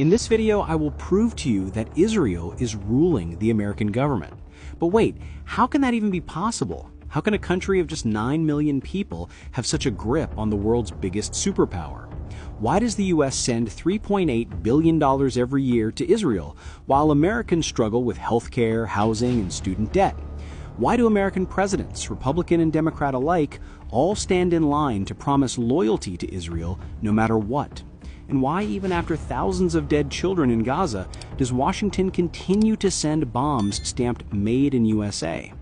In this video, I will prove to you that Israel is ruling the American government. But wait, how can that even be possible? How can a country of just 9 million people have such a grip on the world's biggest superpower? Why does the US send $3.8 billion every year to Israel, while Americans struggle with healthcare, housing, and student debt? Why do American presidents, Republican and Democrat alike, all stand in line to promise loyalty to Israel no matter what? And why, even after thousands of dead children in Gaza, does Washington continue to send bombs stamped Made in USA?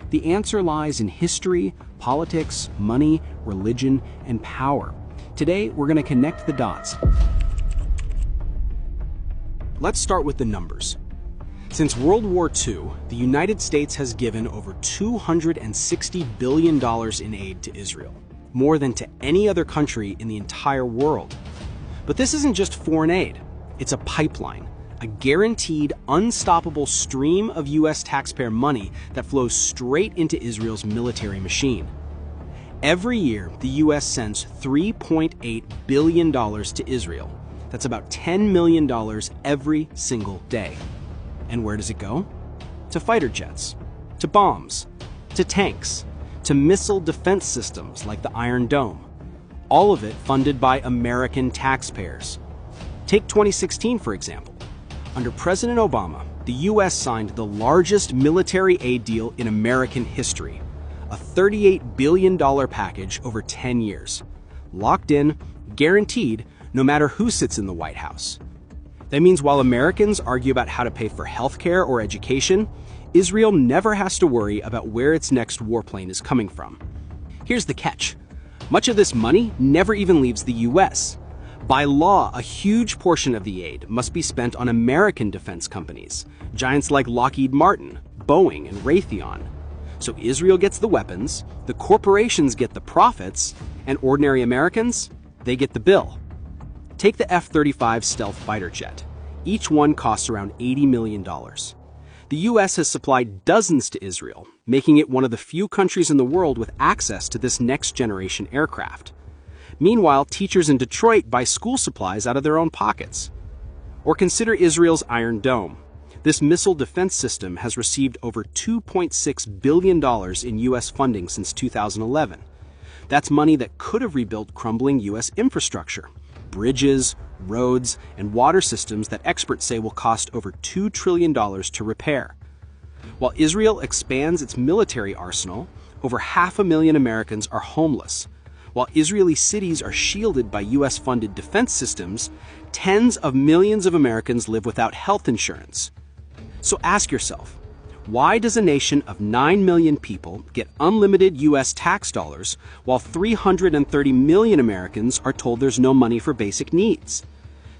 The answer lies in history, politics, money, religion, and power. Today, we're going to connect the dots. Let's start with the numbers. Since World War II, the United States has given over $260 billion in aid to Israel, more than to any other country in the entire world. But this isn't just foreign aid. It's a pipeline, a guaranteed, unstoppable stream of U.S. taxpayer money that flows straight into Israel's military machine. Every year, the U.S. sends $3.8 billion to Israel. That's about $10 million every single day. And where does it go? To fighter jets, to bombs, to tanks, to missile defense systems like the Iron Dome. All of it funded by American taxpayers. Take 2016, for example. Under President Obama, the U.S. signed the largest military aid deal in American history, a $38 billion package over 10 years. Locked in, guaranteed, no matter who sits in the White House. That means while Americans argue about how to pay for healthcare or education, Israel never has to worry about where its next warplane is coming from. Here's the catch. Much of this money never even leaves the U.S. By law, a huge portion of the aid must be spent on American defense companies, giants like Lockheed Martin, Boeing, and Raytheon. So Israel gets the weapons, the corporations get the profits, and ordinary Americans, they get the bill. Take the F-35 stealth fighter jet. Each one costs around $80 million. The U.S. has supplied dozens to Israel, making it one of the few countries in the world with access to this next-generation aircraft. Meanwhile, teachers in Detroit buy school supplies out of their own pockets. Or consider Israel's Iron Dome. This missile defense system has received over $2.6 billion in U.S. funding since 2011. That's money that could have rebuilt crumbling U.S. infrastructure. Bridges, roads, and water systems that experts say will cost over $2 trillion to repair. While Israel expands its military arsenal, over 500,000 Americans are homeless. While Israeli cities are shielded by U.S.-funded defense systems, tens of millions of Americans live without health insurance. So ask yourself, why does a nation of 9 million people get unlimited U.S. tax dollars while 330 million Americans are told there's no money for basic needs?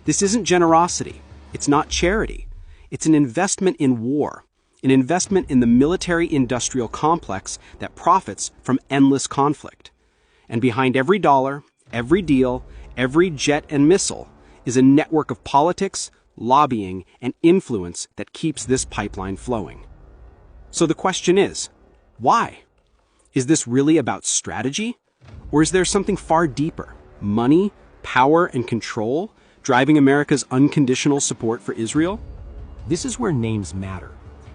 This isn't generosity. It's not charity. It's an investment in war, an investment in the military-industrial complex that profits from endless conflict. And behind every dollar, every deal, every jet and missile is a network of politics, lobbying, and influence that keeps this pipeline flowing. So the question is, why? Is this really about strategy? Or is there something far deeper, money, power, and control, driving America's unconditional support for Israel? This is where names matter.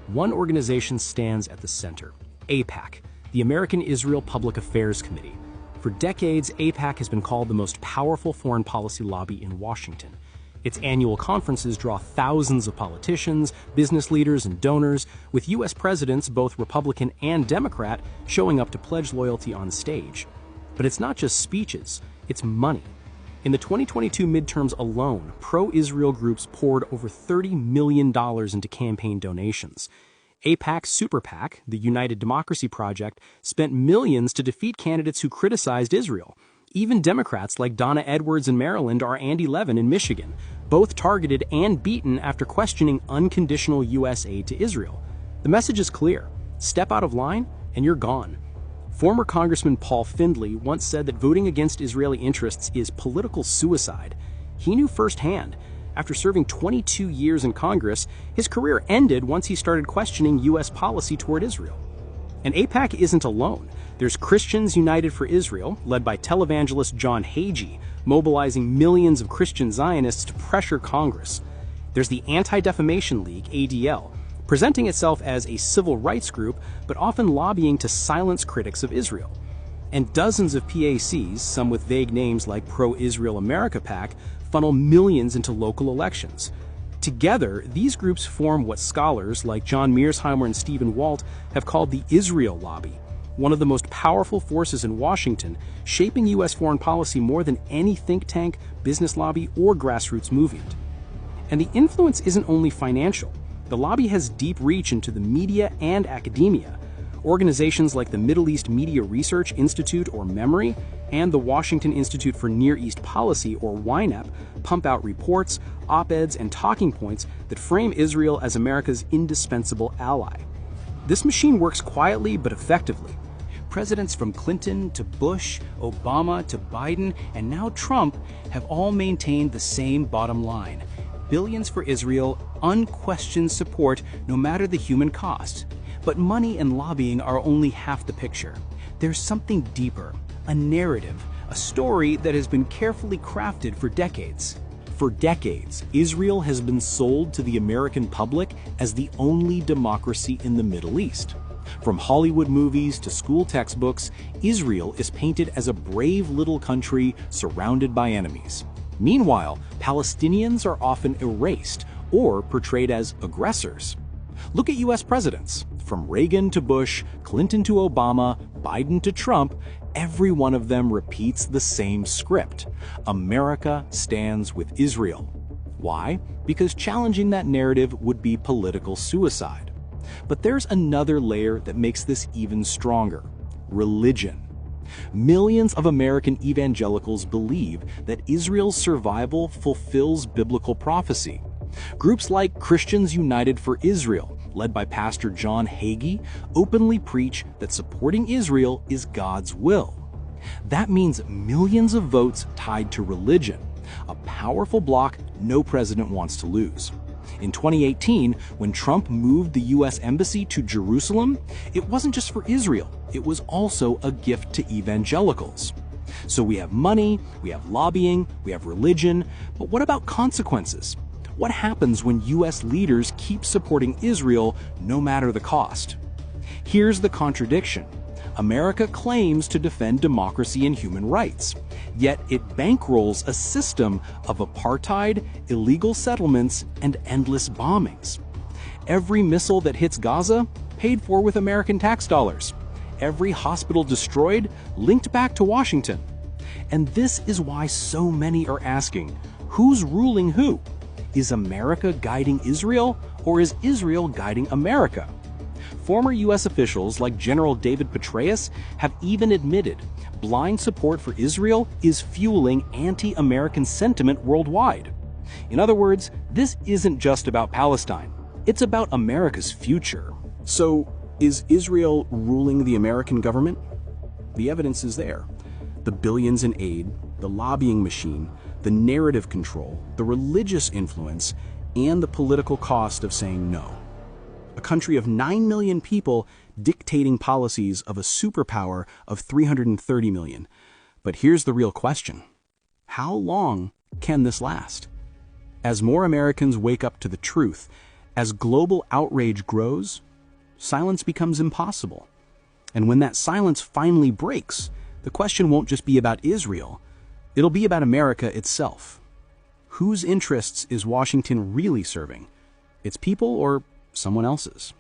One organization stands at the center, AIPAC, the American Israel Public Affairs Committee. For decades, AIPAC has been called the most powerful foreign policy lobby in Washington. Its annual conferences draw thousands of politicians, business leaders, and donors, with U.S. presidents, both Republican and Democrat, showing up to pledge loyalty on stage. But it's not just speeches, it's money. In the 2022 midterms alone, pro-Israel groups poured over $30 million into campaign donations. AIPAC's Super PAC, the United Democracy Project, spent millions to defeat candidates who criticized Israel. Even Democrats like Donna Edwards in Maryland or Andy Levin in Michigan, both targeted and beaten after questioning unconditional U.S. aid to Israel. The message is clear. Step out of line and you're gone. Former Congressman Paul Findley once said that voting against Israeli interests is political suicide. He knew firsthand. After serving 22 years in Congress, his career ended once he started questioning U.S. policy toward Israel. And AIPAC isn't alone. There's Christians United for Israel, led by televangelist John Hagee, mobilizing millions of Christian Zionists to pressure Congress. There's the Anti-Defamation League, ADL, presenting itself as a civil rights group, but often lobbying to silence critics of Israel. And dozens of PACs, some with vague names like Pro-Israel America PAC, funnel millions into local elections. Together, these groups form what scholars like John Mearsheimer and Stephen Walt have called the Israel Lobby, one of the most powerful forces in Washington, shaping U.S. foreign policy more than any think tank, business lobby, or grassroots movement. And the influence isn't only financial. The lobby has deep reach into the media and academia. Organizations like the Middle East Media Research Institute, or MEMORY, and the Washington Institute for Near East Policy, or YNAP, pump out reports, op-eds, and talking points that frame Israel as America's indispensable ally. This machine works quietly but effectively. Presidents from Clinton to Bush, Obama to Biden, and now Trump have all maintained the same bottom line: billions for Israel, unquestioned support no matter the human cost. But money and lobbying are only half the picture. There's something deeper, a narrative, a story that has been carefully crafted for decades. For decades, Israel has been sold to the American public as the only democracy in the Middle East. From Hollywood movies to school textbooks, Israel is painted as a brave little country surrounded by enemies. Meanwhile, Palestinians are often erased or portrayed as aggressors. Look at U.S. presidents. From Reagan to Bush, Clinton to Obama, Biden to Trump, every one of them repeats the same script. America stands with Israel. Why? Because challenging that narrative would be political suicide. But there's another layer that makes this even stronger: religion. Millions of American evangelicals believe that Israel's survival fulfills biblical prophecy. Groups like Christians United for Israel, led by Pastor John Hagee, openly preach that supporting Israel is God's will. That means millions of votes tied to religion, a powerful bloc no president wants to lose. In 2018, when Trump moved the U.S. Embassy to Jerusalem, it wasn't just for Israel, it was also a gift to evangelicals. So we have money, we have lobbying, we have religion, but what about consequences? What happens when U.S. leaders keep supporting Israel no matter the cost? Here's the contradiction. America claims to defend democracy and human rights, yet it bankrolls a system of apartheid, illegal settlements, and endless bombings. Every missile that hits Gaza, paid for with American tax dollars. Every hospital destroyed, linked back to Washington. And this is why so many are asking, who's ruling who? Is America guiding Israel, or is Israel guiding America? Former U.S. officials like General David Petraeus have even admitted blind support for Israel is fueling anti-American sentiment worldwide. In other words, this isn't just about Palestine. It's about America's future. So, is Israel ruling the American government? The evidence is there. The billions in aid, the lobbying machine, the narrative control, the religious influence, and the political cost of saying no. A country of 9 million people dictating policies of a superpower of 330 million. But here's the real question. How long can this last? As more Americans wake up to the truth, as global outrage grows, silence becomes impossible. And when that silence finally breaks, the question won't just be about Israel. It'll be about America itself. Whose interests is Washington really serving? Its people or someone else's?